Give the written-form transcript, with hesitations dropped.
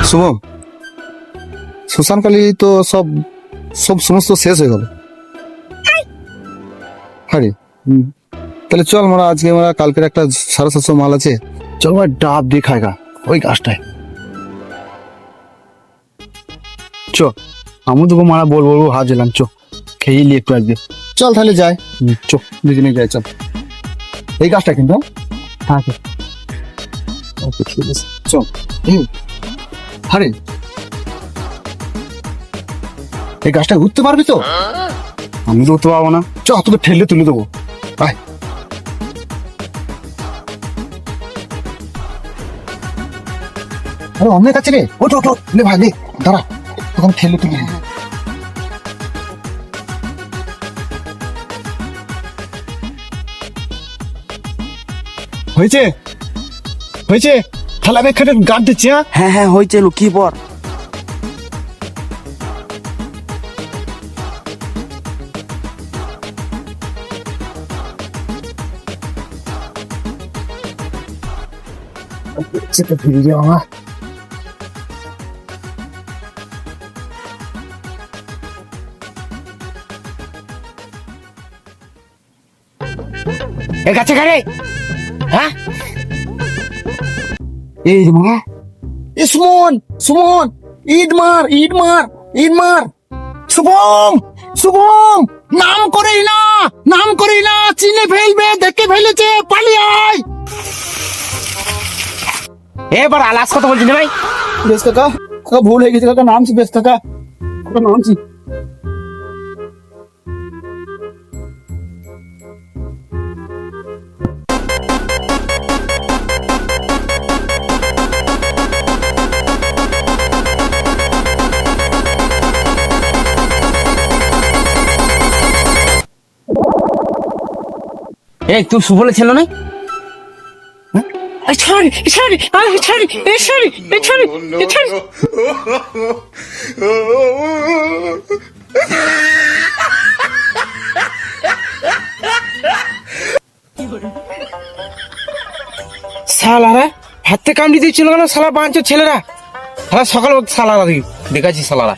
শুভম, শ্মশানকালী তো সব সব সমস্ত শেষ হয়ে গেল। হ্যাঁ রে, তাহলে চল মারা, আজকে মারা কালকের একটা 750 মাল আছে, চল মারা ডাব দিয়ে খায়গা ওই গাছটায়। চ আমি তোকে মারা বলবো হাত দিলাম, চ খেয়ে নি একটু আজকে। চল তাহলে যাই, চ দুজনে যাই, চল। এই গাছটা কিন্তু হ্যাঁ ওকে, ঠিক আছে চল। আরে এই গাছটা উঠতে পারবি তো? আমি তো উঠতে পারবো না। চ, তোকে ঠেলে তুলে দেবো, আয়। আরে অনেক আছে রে, ওঠ ওঠ ওঠ, লে ভাই লে, দাঁড়া, তখন ঠেলে তুলে দেবো। হয়েছে হয়েছে, থালা বেগ খেটে গাছ দিচ্ছি। হ্যাঁ হ্যাঁ হ্যাঁ হয়েছে, লুকিয়ে পর। চেপে ফিরে যাও আমার। এ গাছে গাড়ি, হ্যাঁ এই মা, এ সুমন, সুমন, ইট মার, ইট মার, ইট মার। শুভম, শুভম, নাম করেই না, নাম করেই না, চিনে ফেলবে, দেখে ফেলেছে, পালিয়ে আয়। এবার আলাস কথা বলছি না ভাই। বেশ কাকা, কাকা ভুল হয়ে গেছে কাকা, নামছি বেশ কাকা, কাকা নামছি। এই তুই সুবলে ছিল না? Sorry, sorry, I'm sorry, sorry, sorry, sorry. শালারা হাতে কামড়ি দিয়েছিল কেন শালা, বাঞ্চোর ছেলেরা। শালা সকাল সালারা দেখাচ্ছি শালারা।